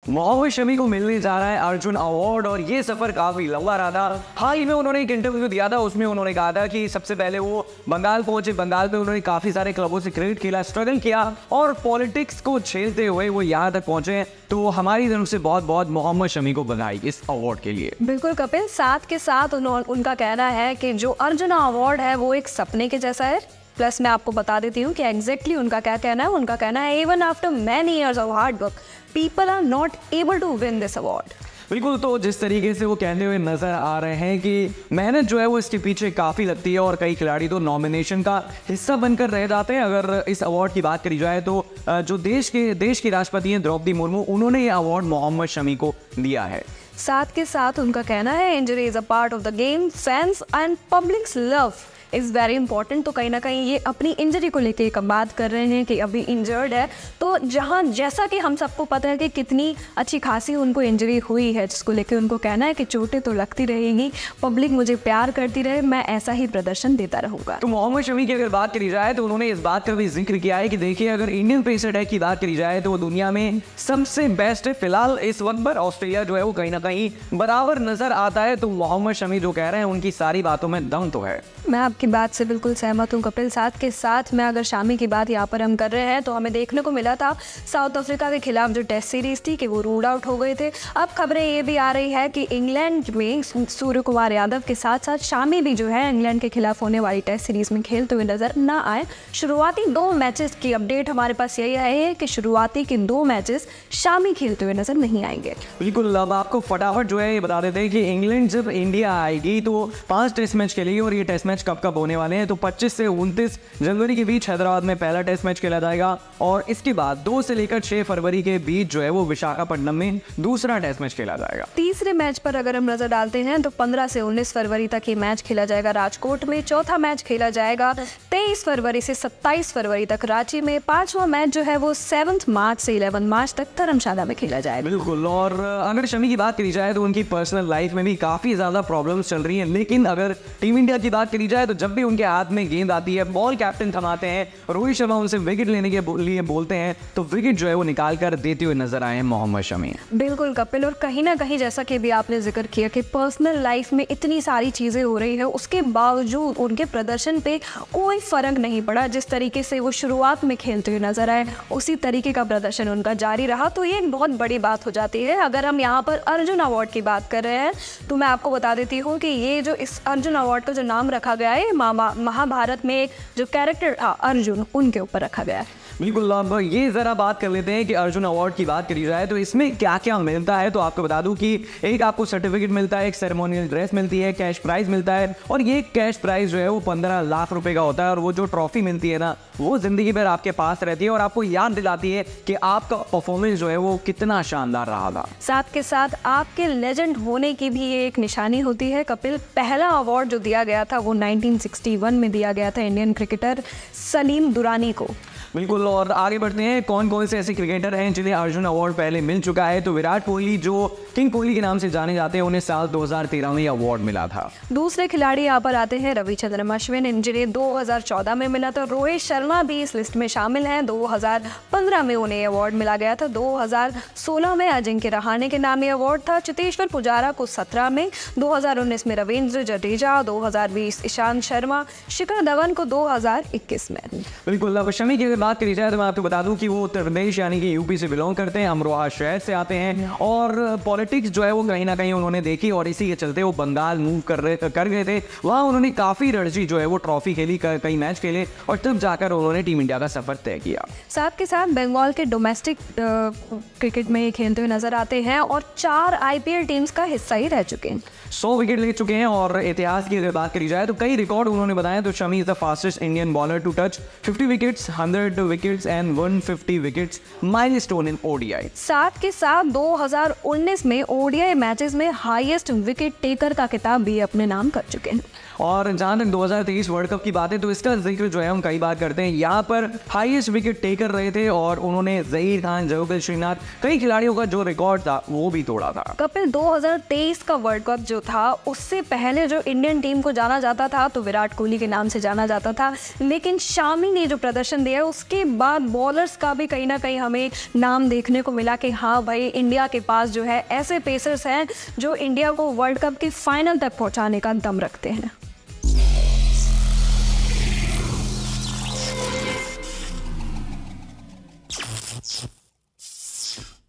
मोहम्मद शमी को मिलने जा रहा है अर्जुन अवार्ड और ये सफर काफी लंबा रहा था। हाल ही में उन्होंने एक इंटरव्यू दिया था, उसमें उन्होंने कहा था कि सबसे पहले वो बंगाल पहुंचे, बंगाल में उन्होंने काफी सारे क्लबों से क्रिकेट खेला, स्ट्रगल किया और पॉलिटिक्स को झेलते हुए वो यहाँ तक पहुंचे। तो हमारी तरफ से बहुत बहुत मोहम्मद शमी को बधाई इस अवार्ड के लिए। बिल्कुल कपिल, साथ के साथ उनका कहना है कि जो अर्जुन अवार्ड है वो एक सपने के जैसा है। प्लस मैं आपको बता देती हूँ कि एग्जैक्टली उनका क्या कहना है। उनका कहना है even after many years of hard work people are not able to win this award. बिल्कुल, तो जिस तरीके से वो कहते हुए नजर आ रहे हैं कि मेहनत जो है वो इसके पीछे काफ़ी लगती है और कई खिलाड़ी तो नॉमिनेशन का हिस्सा बनकर रह जाते हैं। अगर इस अवार्ड की बात करी जाए तो जो देश की राष्ट्रपति हैं द्रौपदी मुर्मू, उन्होंने ये अवार्ड मोहम्मद शमी को दिया है। साथ के साथ उनका कहना है injury is a part of the game, fans and publics love is very important. तो कहीं ना कहीं ये अपनी इंजरी को लेके एक बात कर रहे हैं कि अभी इंजर्ड है। तो जैसा कि हम सबको पता है कि कितनी अच्छी खासी उनको इंजरी हुई है, जिसको लेके उनको कहना है कि चोटें तो लगती रहेगी, पब्लिक मुझे प्यार करती रहे, मैं ऐसा ही प्रदर्शन देता रहूँगा। तो मोहम्मद शमी की अगर बात करी जाए तो उन्होंने इस बात का भी जिक्र किया है कि देखिए, अगर इंडियन पेस अटैक की बात करी जाए तो वो दुनिया में सबसे बेस्ट है। फिलहाल इस वक्त पर ऑस्ट्रेलिया जो है वो कहीं ना कहीं बराबर नजर आता है। तो मोहम्मद शमी जो कह रहे हैं उनकी सारी बातों में दम तो है। मैं आपकी बात से बिल्कुल सहमत हूँ कपिल। साथ के साथ मैं अगर शामी की बात यहाँ पर हम कर रहे हैं तो हमें देखने को मिला था साउथ अफ्रीका के खिलाफ जो टेस्ट सीरीज थी कि वो रूल आउट हो गए थे। अब खबरें ये भी आ रही है कि इंग्लैंड में सूर्य कुमार यादव के साथ साथ शामी भी जो है इंग्लैंड के खिलाफ होने वाली टेस्ट सीरीज में खेलते हुए नजर ना आए। शुरुआती 2 मैचेस की अपडेट हमारे पास यही है कि शुरुआती के 2 मैचेस शामी खेलते हुए नजर नहीं आएंगे। बिल्कुल, अब आपको फटाफट जो है ये बता देते हैं कि इंग्लैंड जब इंडिया आएगी तो 5 टेस्ट मैच खेलेगी और ये टेस्ट मैच कब होने वाले हैं। तो 25 से 29 जनवरी के बीच हैदराबाद में पहला टेस्ट मैच खेला जाएगा और इसके बाद 2 से लेकर 6 फरवरी के बीच जो है वो विशाखापट्टनम में दूसरा टेस्ट मैच खेला जाएगा। तीसरे मैच पर अगर हम नजर डालते हैं तो 15 से 19 फरवरी तक ये मैच खेला जाएगा राजकोट में। चौथा मैच खेला जाएगा 23 फरवरी से 27 फरवरी तक रांची में। 5वां मैच जो है वो 7 मार्च से 11 मार्च तक धर्मशाला में खेला जाएगा। बिल्कुल, और अगर शमी की बात करी जाए तो उनकी पर्सनल लाइफ में भी काफी ज्यादा प्रॉब्लम्स चल रही हैं। लेकिन अगर टीम इंडिया की बात करी जाए तो जब भी उनके हाथ में गेंद आती है, बॉल कैप्टन थमाते हैं, रोहित शर्मा उनसे विकेट लेने के लिए बोलते हैं तो विकेट जो है वो निकाल कर देते हुए नजर आए हैं मोहम्मद शमी। बिल्कुल कपिल, और कहीं ना कहीं जैसा कि भी आपने जिक्र किया कि पर्सनल लाइफ में इतनी सारी चीज़ें हो रही है, उसके बावजूद उनके प्रदर्शन पे कोई फर्क नहीं पड़ा। जिस तरीके से वो शुरुआत में खेलते हुए नजर आए उसी तरीके का प्रदर्शन उनका जारी रहा। तो ये एक बहुत बड़ी बात हो जाती है। अगर हम यहाँ पर अर्जुन अवार्ड की बात कर रहे हैं तो मैं आपको बता देती हूँ कि ये जो इस अर्जुन अवार्ड का जो नाम रखा गया है महाभारत में एक जो कैरेक्टर था अर्जुन, उनके ऊपर रखा गया है। बिल्कुल, अब ये ज़रा बात कर लेते हैं कि अर्जुन अवार्ड की बात करी जाए तो इसमें क्या क्या मिलता है। तो आपको बता दूं कि एक आपको सर्टिफिकेट मिलता है, एक सेरेमोनियल ड्रेस मिलती है, कैश प्राइज मिलता है और ये कैश प्राइज जो है वो 15 लाख रुपए का होता है। और वो जो ट्रॉफी मिलती है ना, वो ज़िंदगी भर आपके पास रहती है और आपको याद दिलाती है कि आपका परफॉर्मेंस जो है वो कितना शानदार रहा था। साथ के साथ आपके लेजेंड होने की भी ये एक निशानी होती है कपिल। पहला अवार्ड जो दिया गया था वो 1961 में दिया गया था इंडियन क्रिकेटर सलीम दुरानी को। बिल्कुल, और आगे बढ़ते हैं कौन कौन से ऐसे क्रिकेटर हैं जिन्हें अर्जुन अवार्ड पहले मिल चुका है। तो विराट कोहली, जो किंग कोहली के नाम से जाने जाते हैं, उन्हें साल 2013 में अवार्ड मिला था। दूसरे खिलाड़ी यहाँ पर आते हैं रविचंद्रन अश्विन, जिन्हें 2014 में मिला था। रोहित शर्मा भी इस लिस्ट में शामिल हैं। 2015 में उन्हें अवार्ड मिला गया था। 2016 में अजिंक्य रहाणे के नाम ये अवार्ड था। चेतेश्वर पुजारा को 17 में, 2019 में रविंद्र जडेजा, 2020 ईशांत शर्मा, शिखर धवन को 2021 में। बिल्कुल, अब शमी की बात करी जाए तो मैं आपको बता दूं कि वो उत्तर प्रदेश यानी कि यूपी से बिलोंग करते हैं, अमरोहा शहर से आते हैं और पॉलिटिक्स जो है वो कहीं ना कहीं उन्होंने देखी और इसी के चलते वो बंगाल मूव कर गए थे। वहाँ उन्होंने काफ़ी रणजी जो है वो ट्रॉफी खेली, कई मैच खेले और तब जाकर उन्होंने टीम इंडिया का सफर तय किया। साथ के साथ बंगाल के डोमेस्टिक क्रिकेट में खेलते हुए नजर आते हैं और 4 IPL टीम्स का हिस्सा ही रह चुके हैं। 100 विकेट ले चुके हैं और इतिहास की अगर बात करी जाए तो कई रिकॉर्ड उन्होंने बनाए। तो Shami is the fastest Indian bowler to touch 50 wickets, 100 wickets and 150 wickets, milestone in ODI। साथ के साथ 2019 में ODI मैचेस में हाईएस्ट विकेट टेकर का खिताब भी अपने नाम कर चुके हैं। और जहाँ तक 2023 वर्ल्ड कप की बात है तो इसका जिक्र जो है हम कई बार करते हैं। यहाँ पर हाईएस्ट विकेट टेकर रहे थे और उन्होंने जहीर खान, जवेद श्रीनाथ, कई खिलाड़ियों का जो रिकॉर्ड था वो भी तोड़ा था। कपिल, 2023 का वर्ल्ड कप जो था उससे पहले जो इंडियन टीम को जाना जाता था तो विराट कोहली के नाम से जाना जाता था। लेकिन शामी ने जो प्रदर्शन दिया उसके बाद बॉलर्स का भी कहीं ना कहीं हमें नाम देखने को मिला कि हाँ भाई, इंडिया के पास जो है ऐसे पेसर्स हैं जो इंडिया को वर्ल्ड कप के फाइनल तक पहुंचाने का दम रखते हैं।